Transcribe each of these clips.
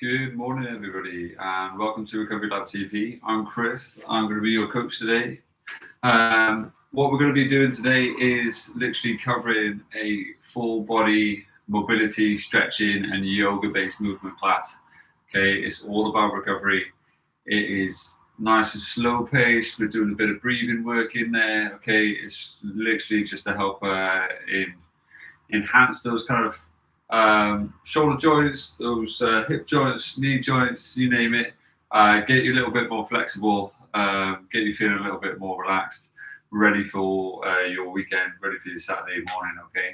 Good morning, everybody, and welcome to Recovery Lab TV. I'm Chris. I'm going to be your coach today. What we're going to be doing today is literally covering a full body mobility, stretching, and yoga based movement class. Okay, it's all about recovery. It is nice and slow paced. We're doing a bit of breathing work in there. Okay, it's literally just to help enhance those kind of shoulder joints, those hip joints, knee joints, you name it. Get you a little bit more flexible, get you feeling a little bit more relaxed, ready for your weekend, ready for your Saturday morning. Okay,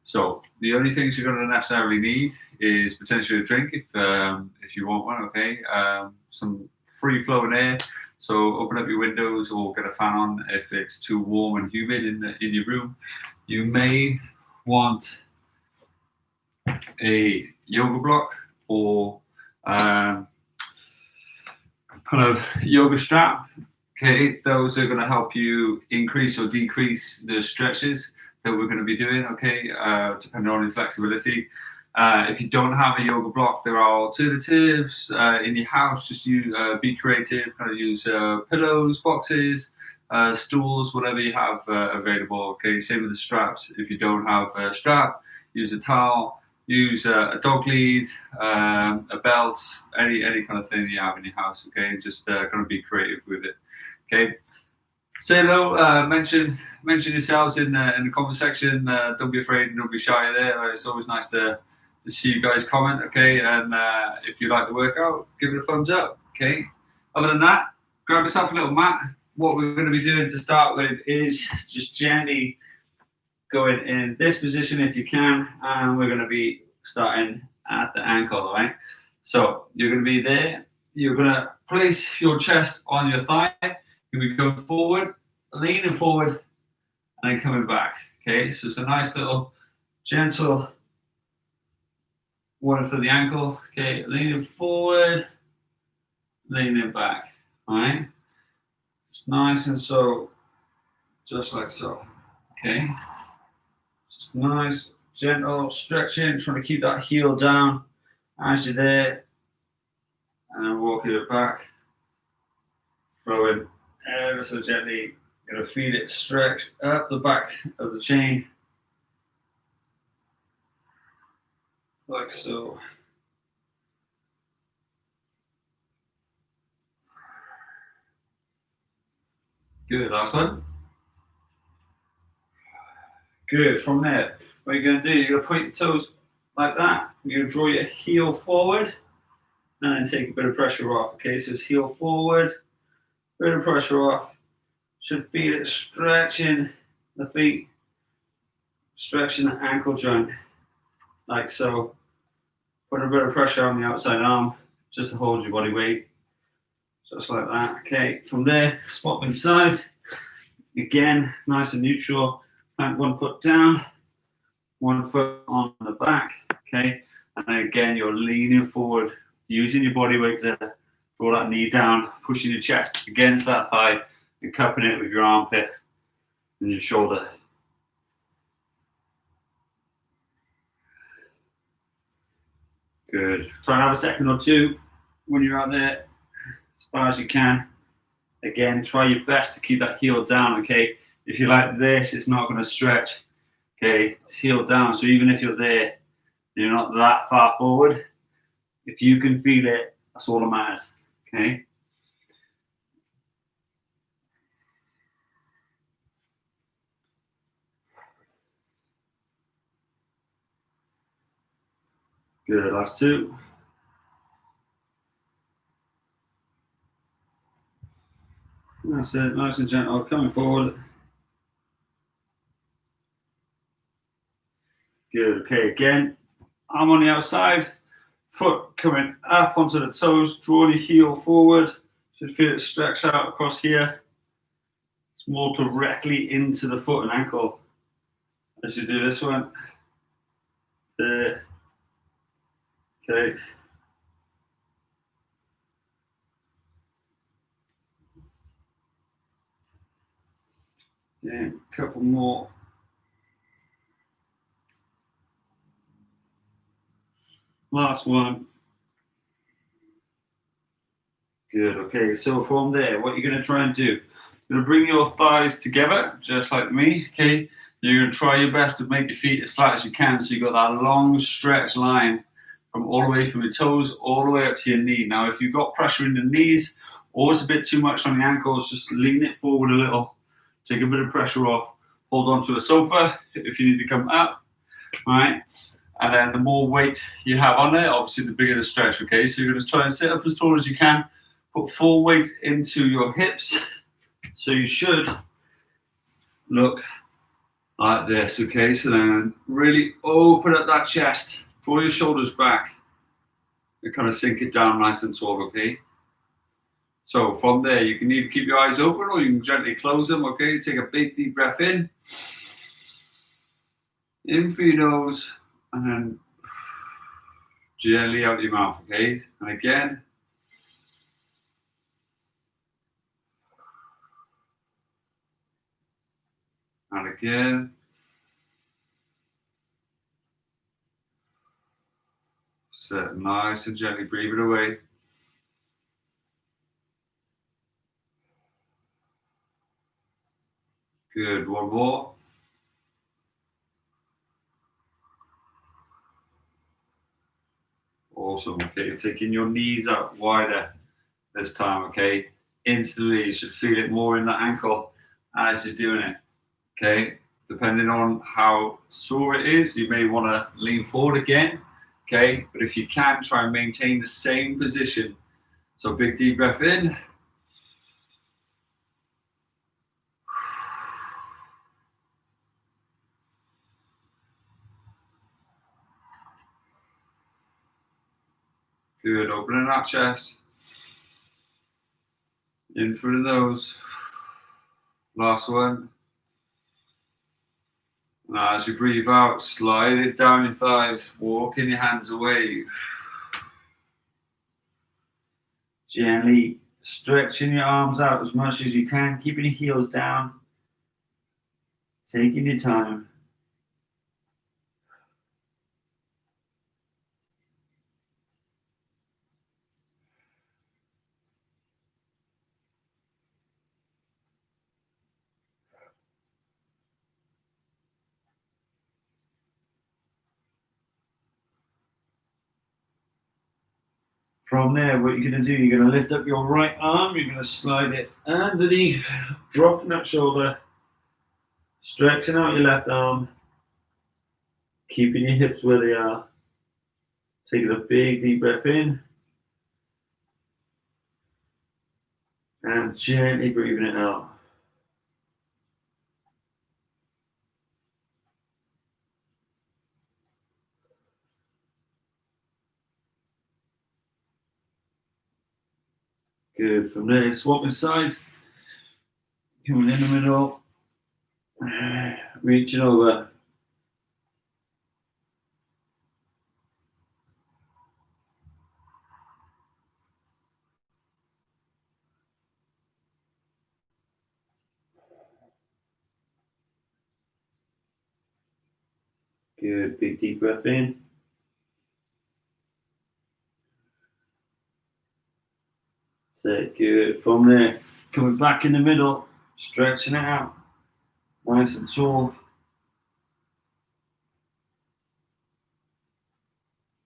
so the only things you're going to necessarily need is potentially a drink if you want one. Okay, some free flowing air. So open up your windows or get a fan on if it's too warm and humid in your room. You may want a yoga block or kind of yoga strap. Okay, those are going to help you increase or decrease the stretches that we're going to be doing. Okay, depending on your flexibility. If you don't have a yoga block, there are alternatives in your house. Just be creative. Kind of use pillows, boxes, stools, whatever you have available. Okay, same with the straps. If you don't have a strap, use a towel. Use a dog lead, a belt, any kind of thing you have in your house. Okay, just kind of be creative with it. Okay, say hello, mention yourselves in the comment section. Don't be afraid, don't be shy there. It's always nice to see you guys comment. Okay, and if you like the workout, give it a thumbs up. Okay. Other than that, grab yourself a little mat. What we're going to be doing to start with is just gently going in this position if you can, and we're going to be starting at the ankle, all right? So you're going to be there. You're going to place your chest on your thigh. You're going to be going forward, leaning forward, and then coming back. Okay, so it's a nice little gentle one for the ankle. Okay, leaning forward, leaning back. All right, it's nice and so, just like so. Okay. Just nice, gentle stretching, trying to keep that heel down as you're there. And walking it back. Throwing ever so gently. You're going to feel it stretch up the back of the chain. Like so. Good, last one. Good, from there, what you're going to do, you're going to point your toes like that. You're going to draw your heel forward and then take a bit of pressure off. Okay, so it's heel forward, bit of pressure off. Should feel it stretching the feet, stretching the ankle joint, like so. Put a bit of pressure on the outside arm just to hold your body weight, just like that. Okay, from there, swap inside. Again, nice and neutral. Plant 1 foot down, 1 foot on the back. Okay, and then again, you're leaning forward, using your body weight to draw that knee down, pushing your chest against that thigh, and cupping it with your armpit and your shoulder. Good. Try and have a second or two when you're out there, as far as you can. Again, try your best to keep that heel down, okay? If you're like this, it's not going to stretch, okay? It's heel down, so even if you're there, you're not that far forward. If you can feel it, that's all that matters, okay? Good, last two. That's it, nice and gentle, coming forward. Good, okay, again, arm on the outside, foot coming up onto the toes, draw your heel forward. Should feel it stretch out across here. It's more directly into the foot and ankle as you do this one. There. Okay. And a couple more. Last one. Good. Okay, so from there, what you're going to try and do, you're going to bring your thighs together, just like me. Okay, you're going to try your best to make your feet as flat as you can, so you've got that long stretch line from all the way from your toes all the way up to your knee. Now, if you've got pressure in the knees or it's a bit too much on the ankles, just lean it forward a little, take a bit of pressure off, hold on to a sofa if you need to come up. All right. And then the more weight you have on there, obviously the bigger the stretch, okay? So you're going to try and sit up as tall as you can, put full weight into your hips. So you should look like this, okay? So then really open up that chest, draw your shoulders back, and kind of sink it down nice and tall, okay? So from there, you can either keep your eyes open or you can gently close them, okay? Take a big deep breath in through your nose, and then gently out your mouth, okay? And again. And again. Sit nice and gently, breathe it away. Good, one more. Awesome, okay, taking your knees out wider this time, okay? Instantly, you should feel it more in the ankle as you're doing it, okay? Depending on how sore it is, you may want to lean forward again, okay? But if you can, try and maintain the same position. So big deep breath in. Good, opening that chest. In through the nose. Last one. Now, as you breathe out, slide it down your thighs, walking your hands away. Gently stretching your arms out as much as you can, keeping your heels down, taking your time. From there, what you're going to do, you're going to lift up your right arm, you're going to slide it underneath, dropping that shoulder, stretching out your left arm, keeping your hips where they are, taking a big deep breath in, and gently breathing it out. Good. From there, swapping sides, coming in the middle, reaching over. Good. Big deep breath in. So good. From there, coming back in the middle, stretching it out, nice and tall.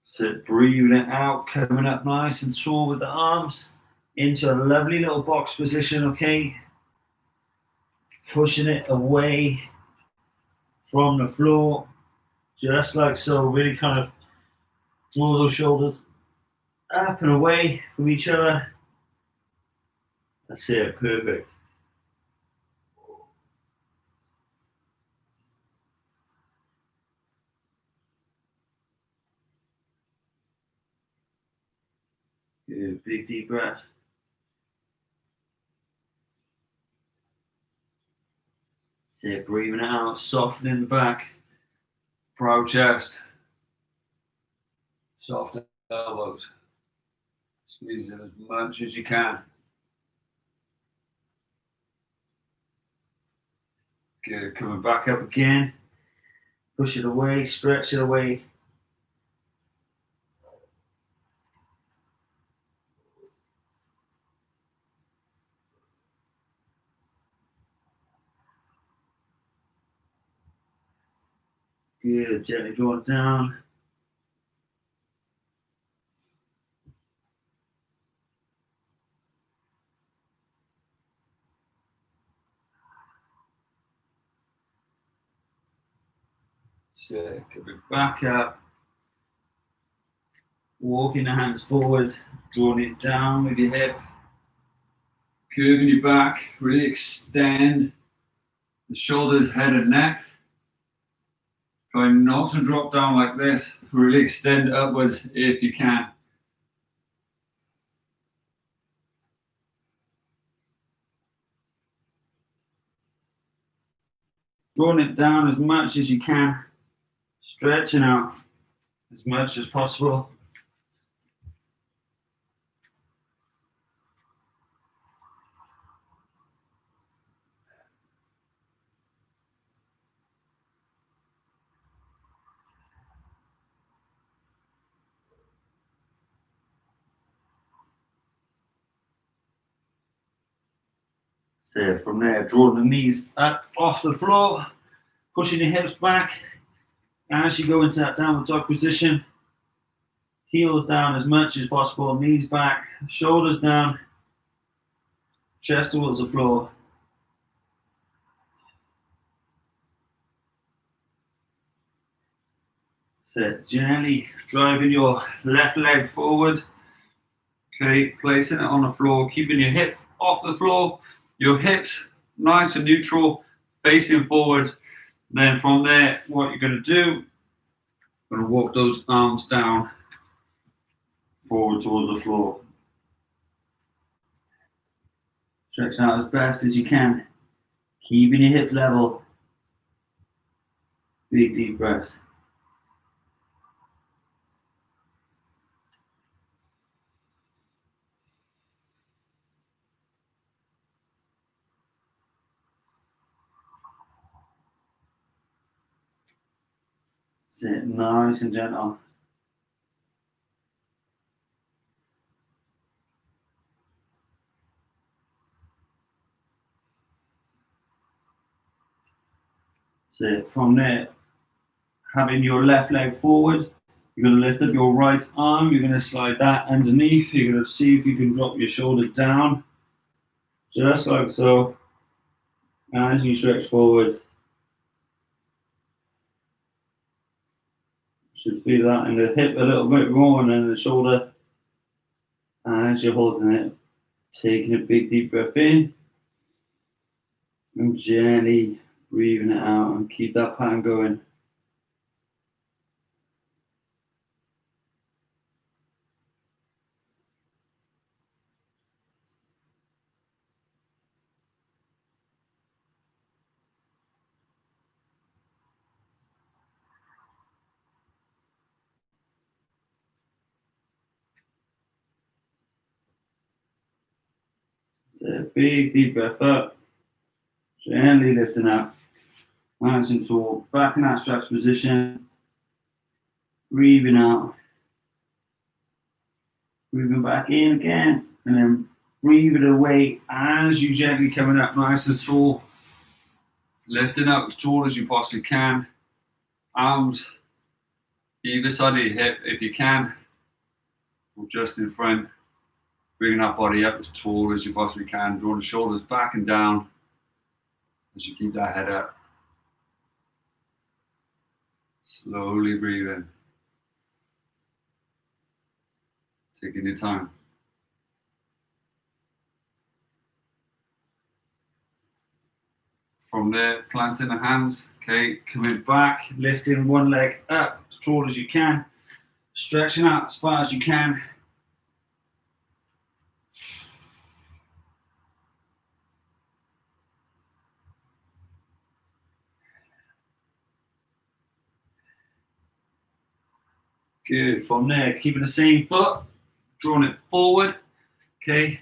So breathing it out, coming up nice and tall with the arms into a lovely little box position, okay? Pushing it away from the floor, just like so. Really kind of draw those shoulders up and away from each other. That's it, perfect. Good, big deep breath. That's it, breathing it out, softening the back, proud chest, soft elbows. Squeeze it as much as you can. Good, coming back up again. Push it away, stretch it away. Good, gently draw it down. So, coming back up. Walking the hands forward, drawing it down with your hip. Curving your back, really extend the shoulders, head and neck. Trying not to drop down like this. Really extend upwards if you can. Drawing it down as much as you can. Stretching out as much as possible. So from there, drawing the knees up off the floor, pushing your hips back. As you go into that downward dog position, heels down as much as possible, knees back, shoulders down, chest towards the floor. So gently driving your left leg forward. Okay, placing it on the floor, keeping your hip off the floor, your hips nice and neutral, facing forward. Then from there, what you're going to do, going to walk those arms down forward towards the floor. Stretch out as best as you can, keeping your hips level. Big deep breaths. Sit nice and gentle. So from there, having your left leg forward, you're going to lift up your right arm, you're going to slide that underneath, you're going to see if you can drop your shoulder down, just like so, as you stretch forward. You should feel that in the hip a little bit more and then the shoulder, as you're holding it, taking a big deep breath in, and gently breathing it out and keep that pattern going. So big deep breath up, gently lifting up, nice and tall, back in that stretch position, breathing out, breathing back in again, and then breathe it away as you gently coming up nice and tall, lifting up as tall as you possibly can, arms either side of your hip if you can, or just in front, bringing that body up as tall as you possibly can, draw the shoulders back and down as you keep that head up. Slowly breathe in, taking your time. From there, planting the hands, okay, coming back, lifting one leg up as tall as you can, stretching out as far as you can. Good. From there, keeping the same foot, drawing it forward, okay,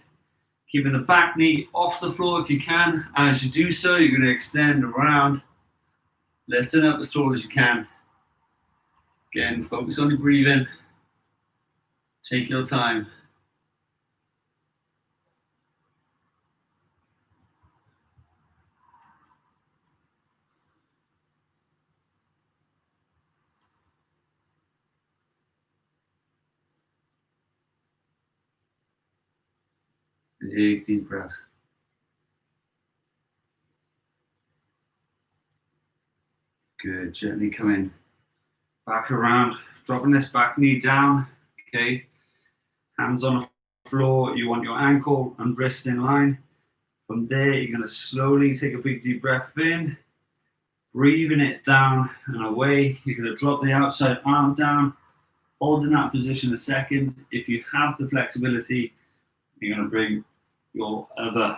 keeping the back knee off the floor if you can. As you do so, you're going to extend around, lifting up as tall as you can. Again, focus on your breathing. Take your time. Big deep breath. Good. Gently coming back around, dropping this back knee down. Okay. Hands on the floor. You want your ankle and wrists in line. From there, you're going to slowly take a big deep breath in, breathing it down and away. You're going to drop the outside arm down, hold in that position a second. If you have the flexibility, you're going to bring your other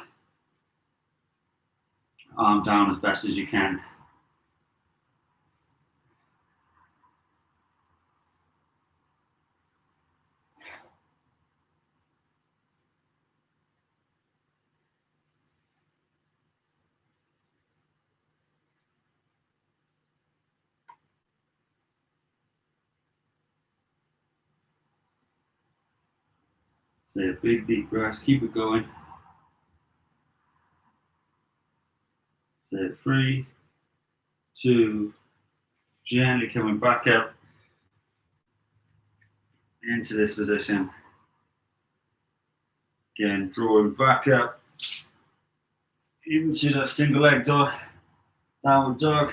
arm down as best as you can. Say a big deep breath, keep it going. Say 3, 2, gently coming back up into this position. Again, drawing back up into that single leg dog, downward dog.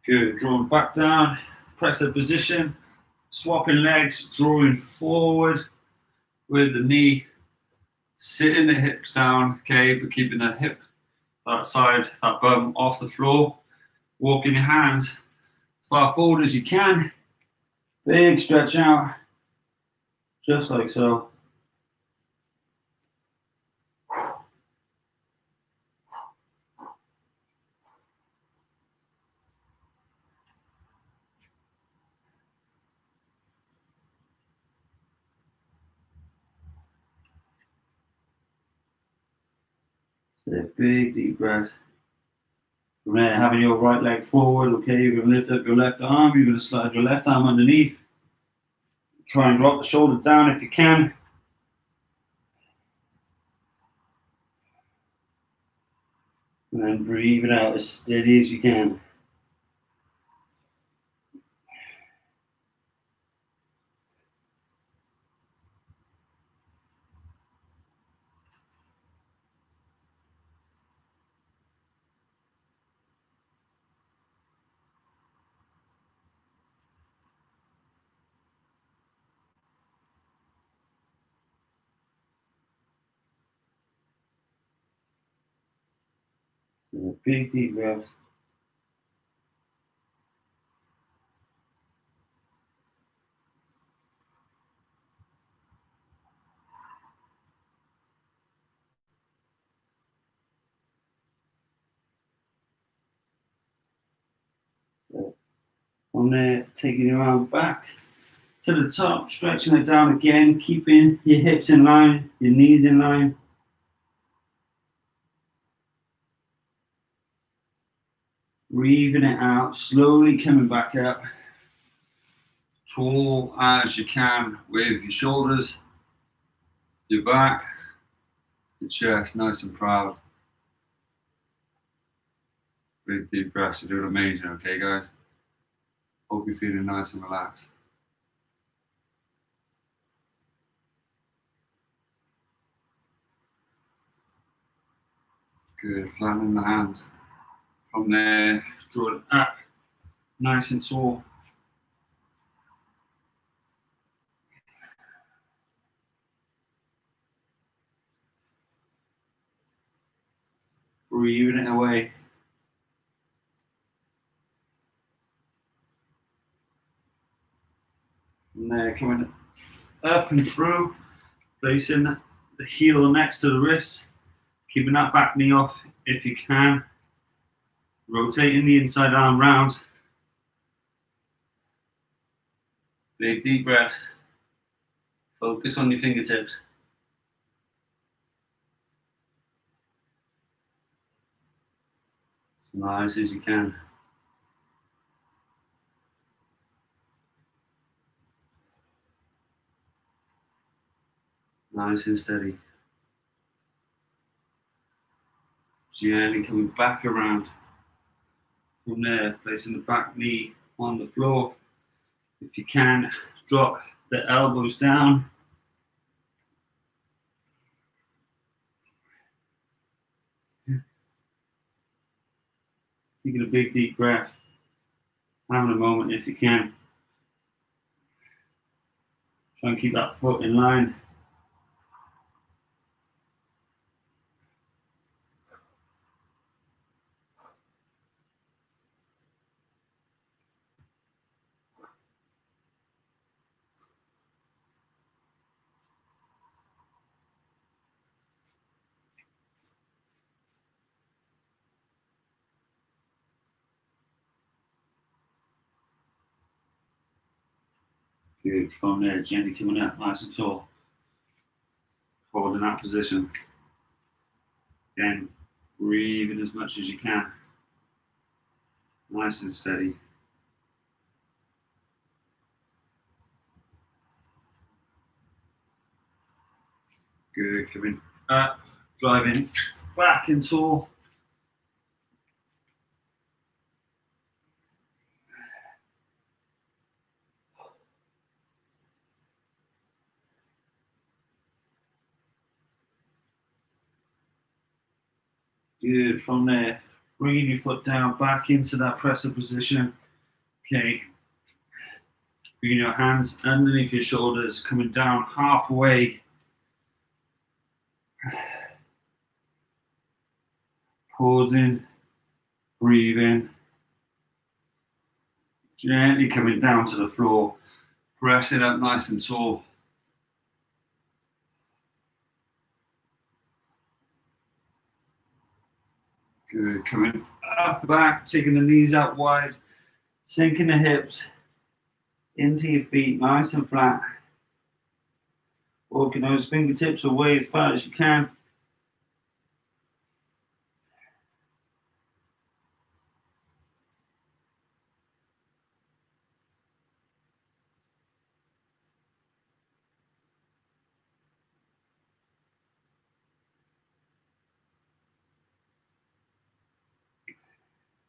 Good, drawing back down, press the position, swapping legs, drawing forward with the knee, sitting the hips down, okay, but keeping the hip, that side, that bum off the floor, walking your hands as far forward as you can, big stretch out, just like so. Take a big deep breath. From there, having your right leg forward, okay, you're going to lift up your left arm, you're going to slide your left arm underneath. Try and drop the shoulder down if you can. And then breathe it out as steady as you can. And a big deep breath. From there, taking your arm back to the top, stretching it down again, keeping your hips in line, your knees in line. Breathing it out, slowly coming back up. Tall as you can with your shoulders, your back, your chest, nice and proud. Big deep breaths, you're doing amazing, okay guys? Hope you're feeling nice and relaxed. Good, flattening the hands. From there, draw it up, nice and tall. Breathing it away. From there, coming up and through, placing the heel next to the wrist, keeping that back knee off if you can. Rotating the inside arm round. Big deep breath. Focus on your fingertips. As nice as you can. Nice and steady. Gently coming back around. From there, placing the back knee on the floor. If you can, drop the elbows down. Taking a big deep breath. Having a moment if you can. Try and keep that foot in line. Good. From there, gently coming up nice and tall. Hold in that position. Again, breathing as much as you can. Nice and steady. Good. Coming up, driving back and tall. Good. From there, bringing your foot down back into that presser position. Okay. Bringing your hands underneath your shoulders, coming down halfway. Pausing, breathing. Gently coming down to the floor, pressing up nice and tall. Good. Coming up, back, taking the knees out wide, sinking the hips into your feet, nice and flat. Walking those fingertips away as far as you can.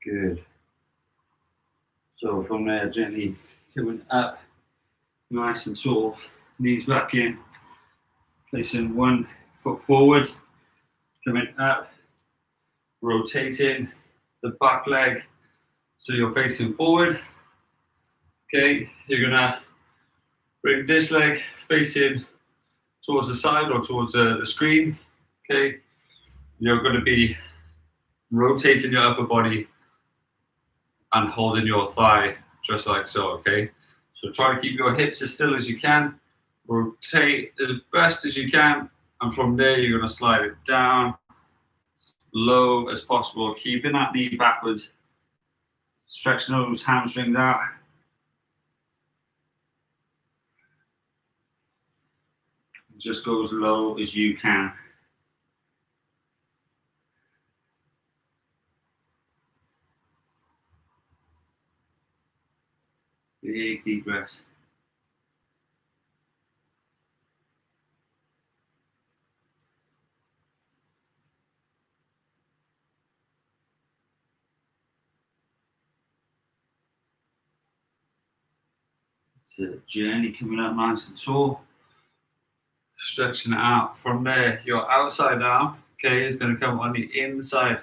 Good. So from there, gently coming up, nice and tall, knees back in, placing one foot forward, coming up, rotating the back leg so you're facing forward. Okay, you're gonna bring this leg facing towards the side or towards the screen. Okay, you're gonna be rotating your upper body and holding your thigh just like so, okay? So try to keep your hips as still as you can, rotate as best as you can, and from there you're gonna slide it down, low as possible, keeping that knee backwards, stretching those hamstrings out. Just go as low as you can. Big deep breaths. So gently coming up nice and tall. Stretching it out. From there, your outside arm, okay, is going to come on the inside.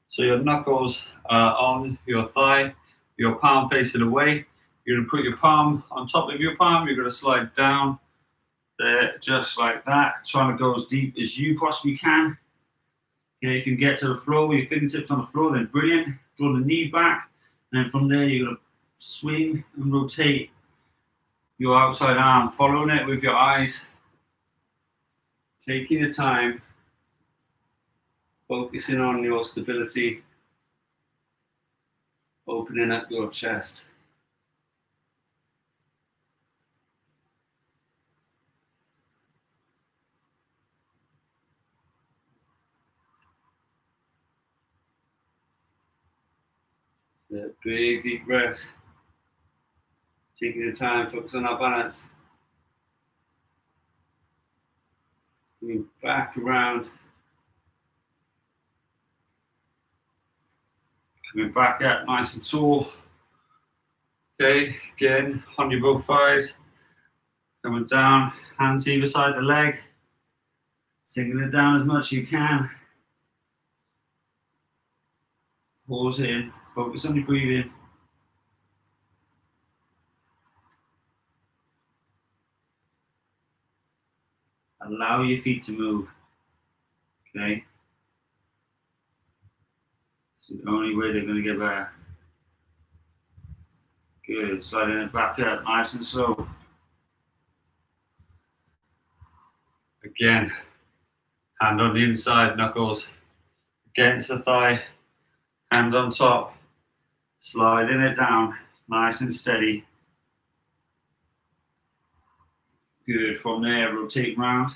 So your knuckles are on your thigh, your palm facing away. You're going to put your palm on top of your palm. You're going to slide down there just like that, trying to go as deep as you possibly can. Okay, if you can get to the floor with your fingertips on the floor, then brilliant. Draw the knee back, and then from there you're going to swing and rotate your outside arm, following it with your eyes, taking your time, focusing on your stability, opening up your chest. The big deep breath. Taking your time, focus on our balance. Moving back around. Coming back up nice and tall. Okay, again, on your both thighs. Coming down, hands either side of the leg. Sinking it down as much as you can. Pause in, focus on your breathing. Allow your feet to move. Okay? It's the only way they're going to get better. Good, sliding it back up, nice and slow. Again, hand on the inside, knuckles against the thigh, hand on top, sliding it down, nice and steady. Good, from there, rotate round.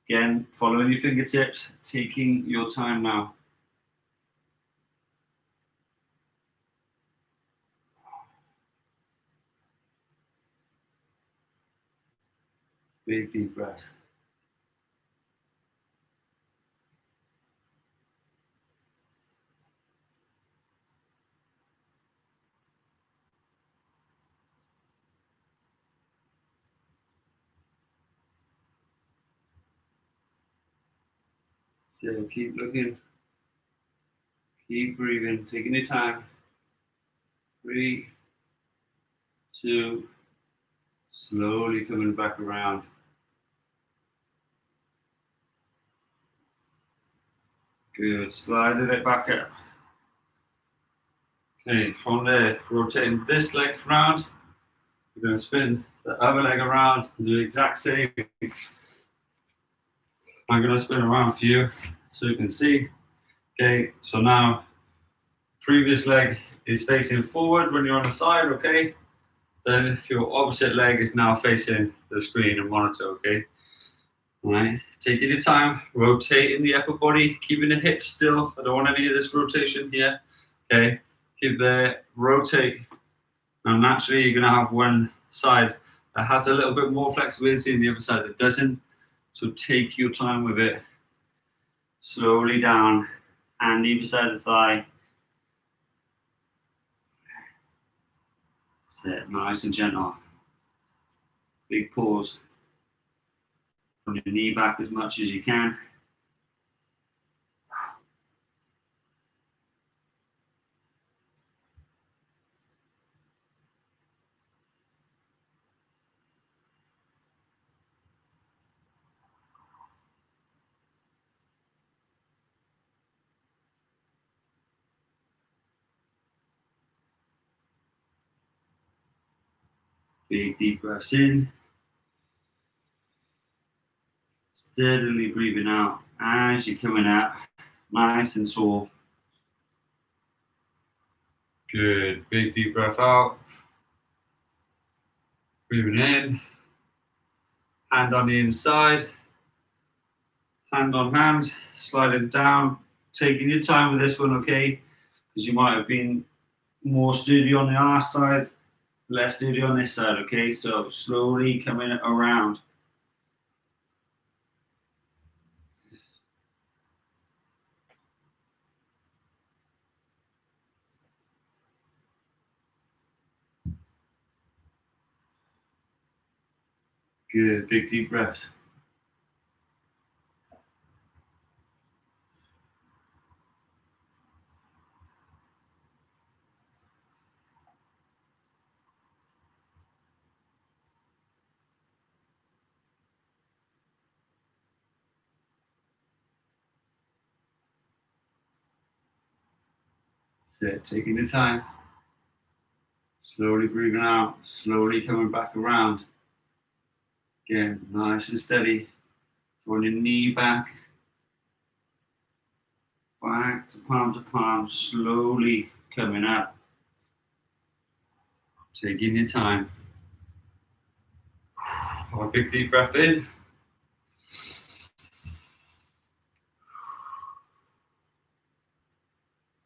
Again, following your fingertips, taking your time now. Big deep breath. So keep looking, keep breathing, taking your time. 3, 2, slowly coming back around. Good, sliding it back up. Okay, from there, rotating this leg around. You're going to spin the other leg around and do the exact same. I'm going to spin around for you so you can see. Okay, so now previous leg is facing forward when you're on the side, okay? Then your opposite leg is now facing the screen and monitor, okay? All right, taking your time, rotating the upper body, keeping the hips still. I don't want any of this rotation here, okay? Keep there, rotate. Now naturally you're gonna have one side that has a little bit more flexibility and the other side that doesn't. So take your time with it. Slowly down, hand either side of the thigh. Sit nice and gentle. Big pause. From your knee back as much as you can. Big deep breaths in. Steadily breathing out as you're coming up, nice and tall. Good, big deep breath out. Breathing in, hand on the inside, hand on hand, sliding down, taking your time with this one, okay? Because you might have been more sturdy on the arse side, less sturdy on this side, okay? So slowly coming around. Good, big deep breaths. Sit, taking the time. Slowly breathing out, slowly coming back around. Again, nice and steady. Drawing your knee back. Back to palm, slowly coming up. Taking your time. Have a big deep breath in.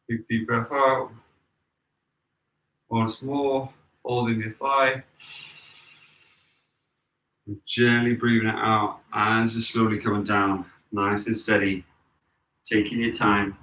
Big deep breath out. Once more, holding your thigh. And gently breathing it out as you're slowly coming down. Nice and steady. Taking your time.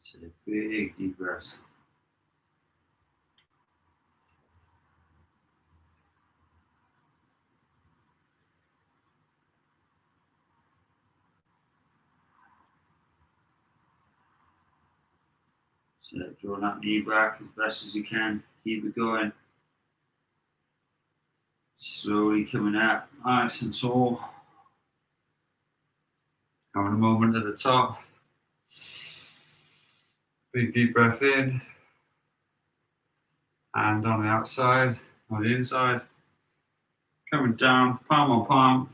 So big deep breaths. So draw that knee back as best as you can. Keep it going. Slowly coming up, nice and tall. Having a moment at the top. Big deep breath in. Hand on the outside, on the inside. Coming down, palm on palm.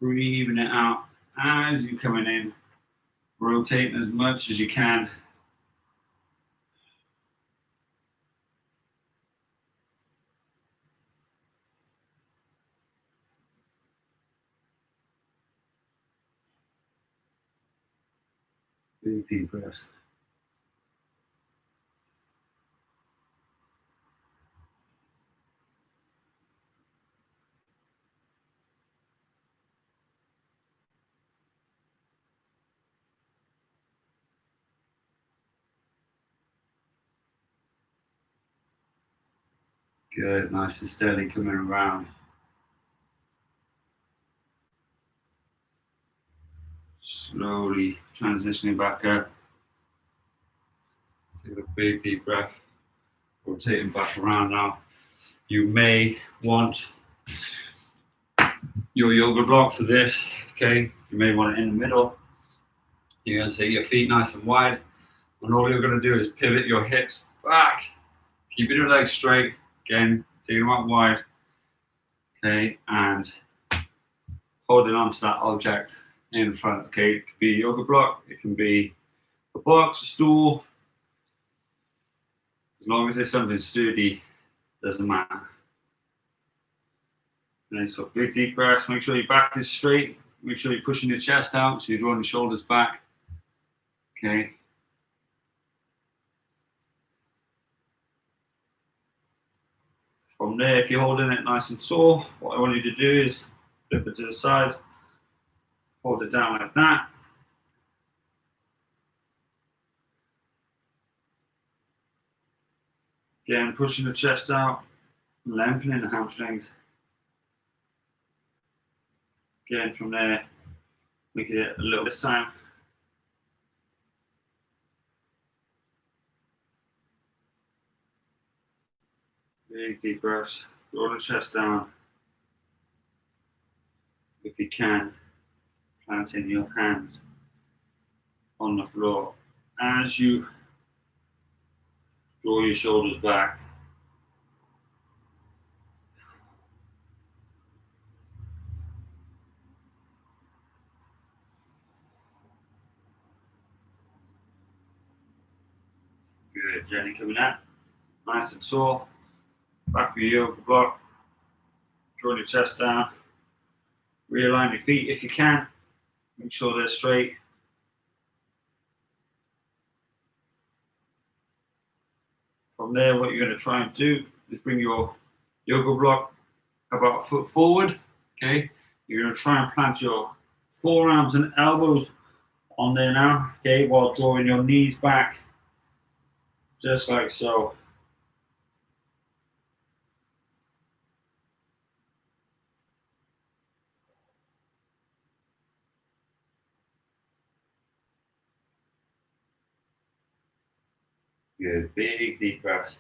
Breathing it out as you're coming in. Rotating as much as you can. Big deep breaths. Good, nice and steady coming around. Slowly transitioning back up. Take a big deep breath. Rotating back around now. You may want your yoga block for this, okay? You may want it in the middle. You're going to take your feet nice and wide, and all you're going to do is pivot your hips back, keeping your legs straight. Again, taking them out wide, okay, and holding on to that object in front, okay? It could be a yoga block, it can be a box, a stool. As long as it's something sturdy, doesn't matter. Okay, so big deep breaths, make sure your back is straight, make sure you're pushing your chest out so you're drawing your shoulders back, okay? From there, if you're holding it nice and tall, what I want you to do is flip it to the side, hold it down like that. Again, pushing the chest out, lengthening the hamstrings. Again, from there, make it a little this time. Big deep breaths, draw the chest down. If you can, planting your hands on the floor as you draw your shoulders back. Good, Jenny coming out. Nice and tall. Back of your yoga block. Draw your chest down. Realign your feet if you can. Make sure they're straight. From there, what you're going to try and do is bring your yoga block about a foot forward. Okay, you're going to try and plant your forearms and elbows on there now. Okay, while drawing your knees back, just like so. Good, big deep breaths.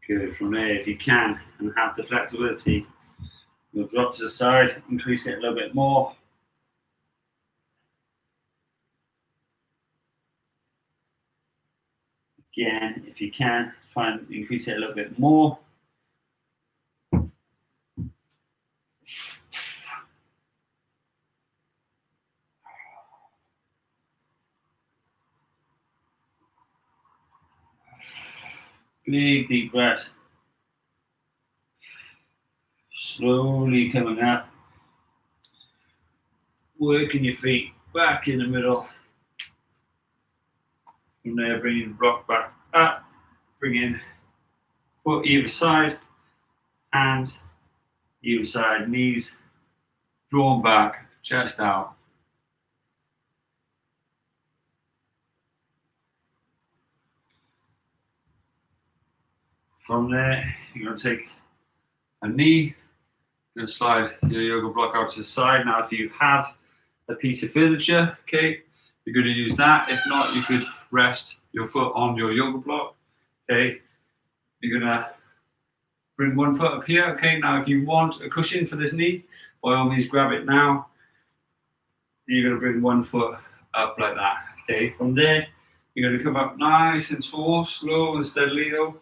Good, from there, if you can and have the flexibility, you'll drop to the side, increase it a little bit more. Again, if you can, try and increase it a little bit more. Big deep breath. Slowly coming up. Working your feet back in the middle. From there, bringing the block back up, bringing foot either side, hands either side, knees drawn back, chest out. From there, you're going to take a knee, you're going to slide your yoga block out to the side. Now, if you have a piece of furniture, okay, you're going to use that. If not, you could rest your foot on your yoga block, okay. You're going to bring one foot up here, okay. Now, if you want a cushion for this knee, by all means, grab it now. You're going to bring one foot up like that, okay. From there, you're going to come up nice and tall, slow and steadily though.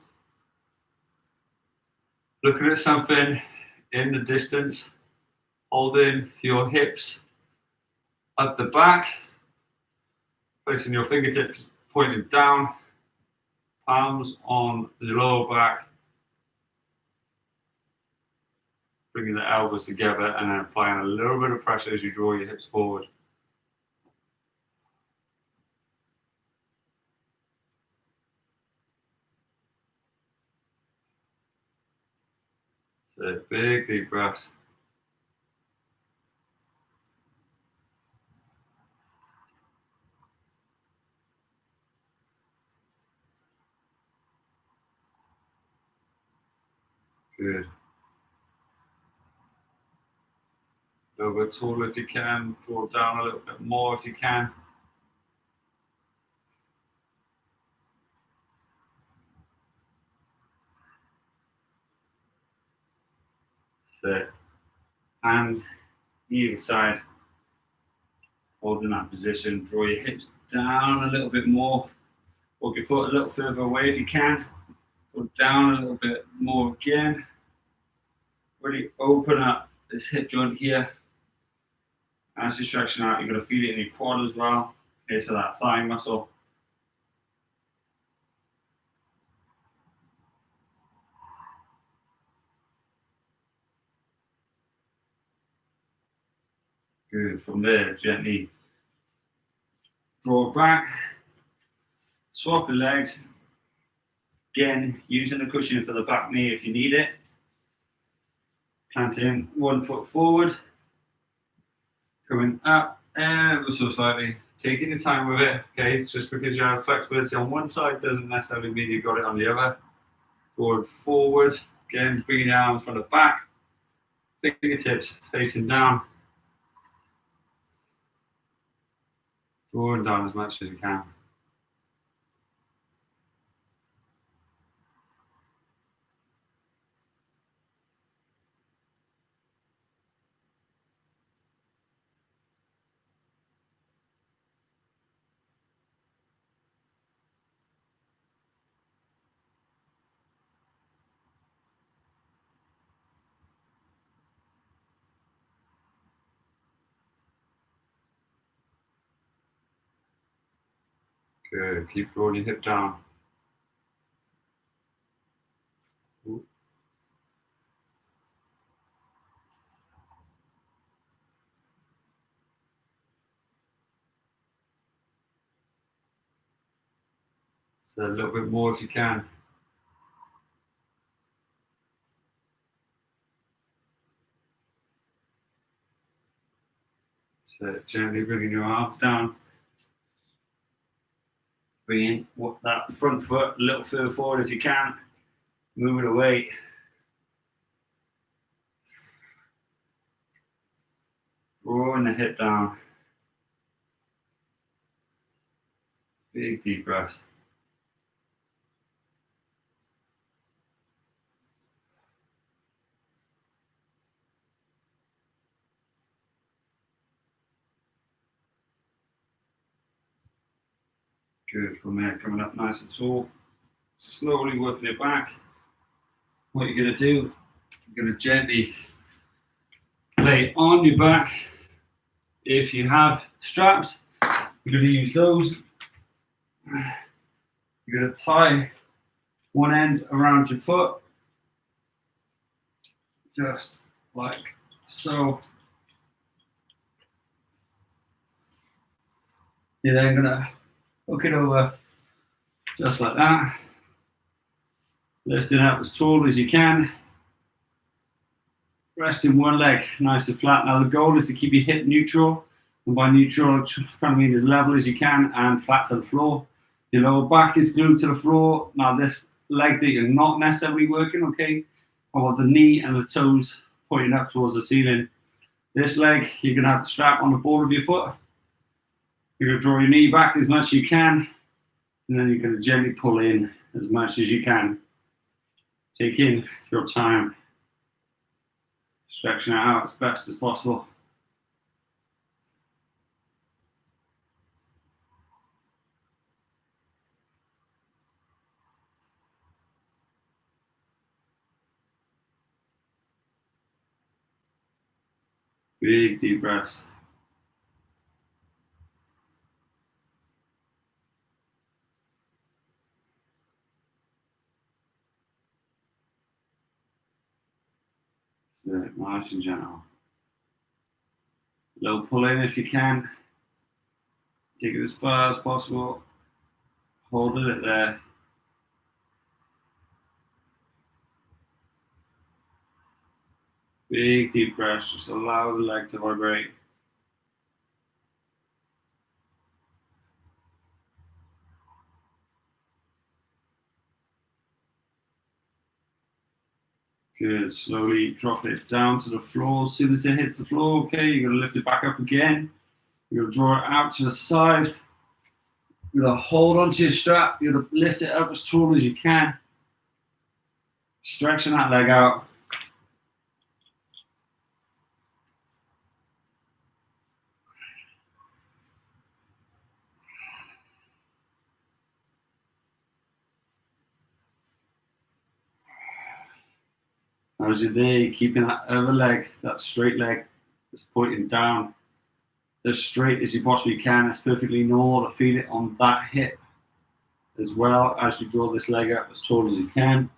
Looking at something in the distance, holding your hips at the back, placing your fingertips pointing down, palms on the lower back, bringing the elbows together and then applying a little bit of pressure as you draw your hips forward. So big deep breaths. Good. A little bit taller if you can, draw down a little bit more if you can. So hands either side, holding that position, draw your hips down a little bit more, walk your foot a little further away if you can, go down a little bit more again, really open up this hip joint here. As you're stretching out, you're going to feel it in your quad as well, okay, so that thigh muscle. Good. From there, gently draw back, swap your legs. Again, using the cushion for the back knee if you need it. Planting one foot forward, coming up ever so slightly, taking your time with it, okay? Just because you have flexibility on one side doesn't necessarily mean you've got it on the other. Going forward, again, bringing your arms from the back, fingertips facing down, drawing down as much as you can. Good. Keep drawing your hip down. Ooh. So a little bit more if you can. So gently bringing your arms down. Bringing that front foot a little further forward if you can. Move it away. Drawing the hip down. Big deep breaths. Good. From there, coming up nice and tall. Slowly working it back. What you're going to do, you're going to gently lay on your back. If you have straps, you're going to use those. You're going to tie one end around your foot, just like so. You're then going to hook it over just like that. Lifting up as tall as you can. Resting one leg nice and flat. Now the goal is to keep your hip neutral. And by neutral, I mean as level as you can and flat to the floor. Your lower back is glued to the floor. Now this leg that you're not necessarily working, okay? I want the knee and the toes pointing up towards the ceiling. This leg, you're gonna have the strap on the ball of your foot. You're gonna draw your knee back as much as you can. And then you're gonna gently pull in as much as you can. Taking your time. Stretching it out as best as possible. Big deep breaths. Nice and gentle. Low pull in if you can. Take it as far as possible. Hold it there. Big deep breaths. Just allow the leg to vibrate. Good. Slowly drop it down to the floor. As soon as it hits the floor, okay, you're going to lift it back up again. You're going to draw it out to the side. You're going to hold onto your strap. You're going to lift it up as tall as you can. Stretching that leg out. As you're there, keeping that other leg, that straight leg, that's pointing down as straight as you possibly can. It's perfectly normal to feel it on that hip as well as you draw this leg up as tall as you can.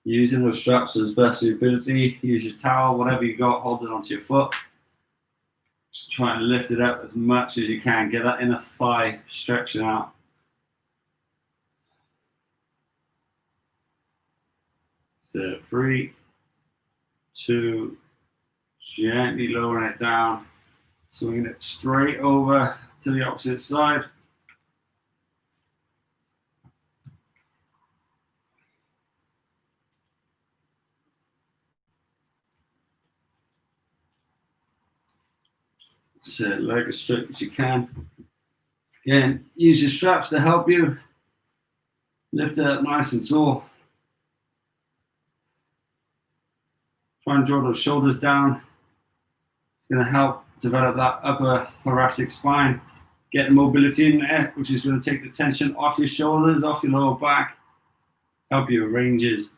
Using those straps as best as your ability. Use your towel, whatever you got, hold it onto your foot. Just try and lift it up as much as you can. Get that inner thigh stretching out. So 3, 2, gently lowering it down, swinging it straight over to the opposite side. So leg as straight as you can. Again, use your straps to help you lift it up nice and tall. Try and draw those shoulders down. It's going to help develop that upper thoracic spine. Get the mobility in there, which is going to take the tension off your shoulders, off your lower back. Help your ranges.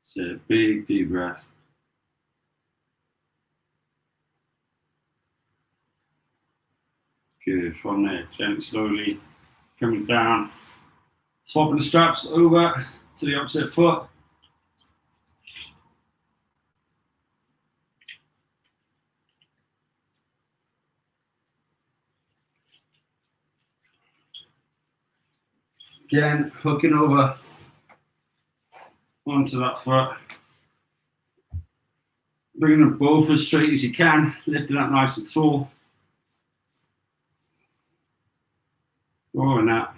So big deep breath. Good. From there, gently, slowly coming down. Swapping the straps over to the opposite foot. Again, hooking over onto that foot. Bringing them both as straight as you can, lifting up nice and tall. Drawing that.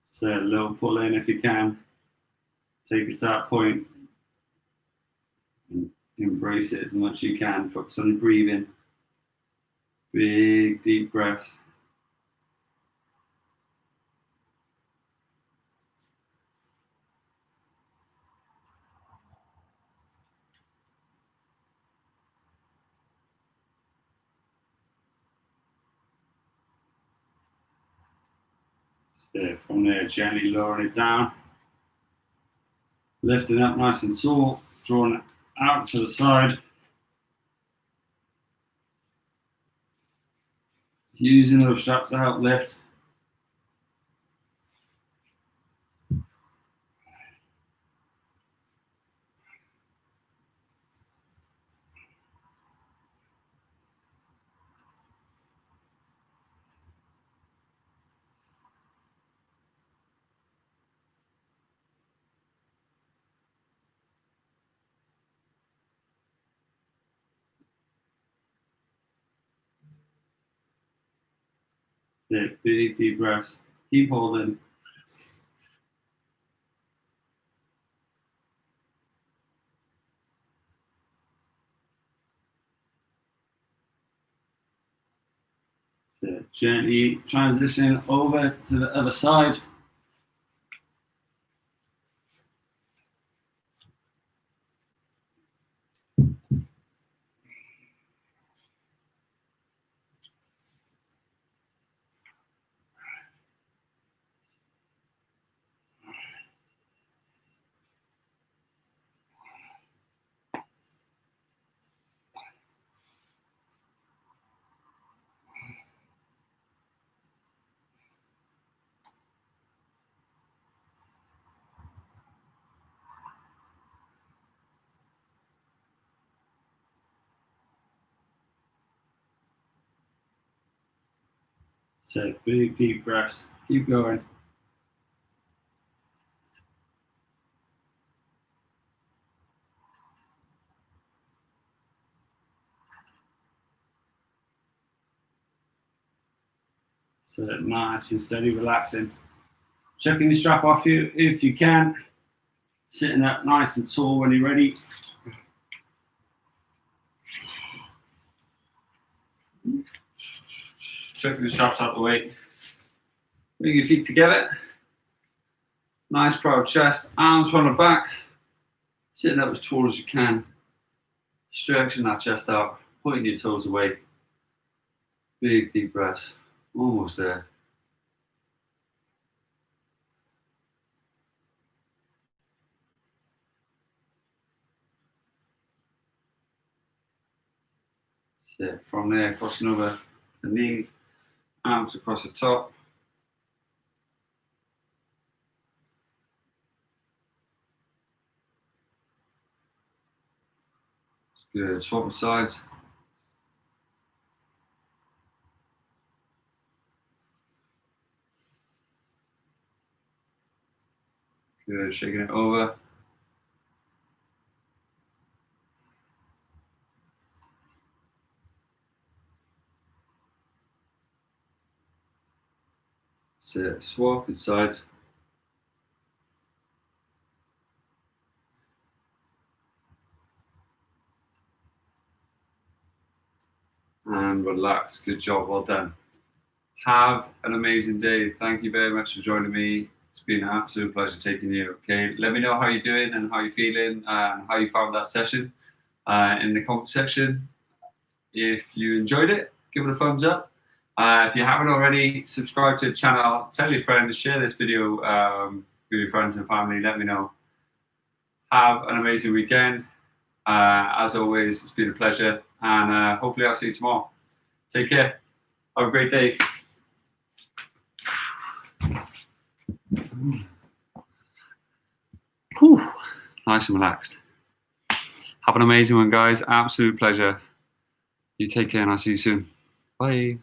So a little pull in if you can. Take it to that point and embrace it as much as you can. Focus on breathing. Big deep breath. So from there, gently lowering it down. Lifting up nice and tall, drawing it out to the side. Using those straps to help lift. Take big deep breaths. Keep holding. So gently transition over to the other side. So big deep breaths. Keep going. So nice and steady, relaxing. Checking the strap off you if you can. Sitting up nice and tall when you're ready. Checking the straps out the way. Bring your feet together. Nice proud chest, arms from the back. Sitting up as tall as you can. Stretching that chest out, putting your toes away. Big deep breaths. Almost there. So from there, crossing over the knees, arms across the top. Good. Swapping sides. Good. Shaking it over. Sit. Swap inside. And relax. Good job. Well done. Have an amazing day. Thank you very much for joining me. It's been an absolute pleasure taking you. Okay, let me know how you're doing and how you're feeling and how you found that session in the comment section. If you enjoyed it, give it a thumbs up. If you haven't already, subscribe to the channel. Tell your friends. Share this video with your friends and family. Let me know. Have an amazing weekend. As always, it's been a pleasure, and hopefully I'll see you tomorrow. Take care. Have a great day. Whew. Nice and relaxed. Have an amazing one, guys. Absolute pleasure. You take care, and I'll see you soon. Bye.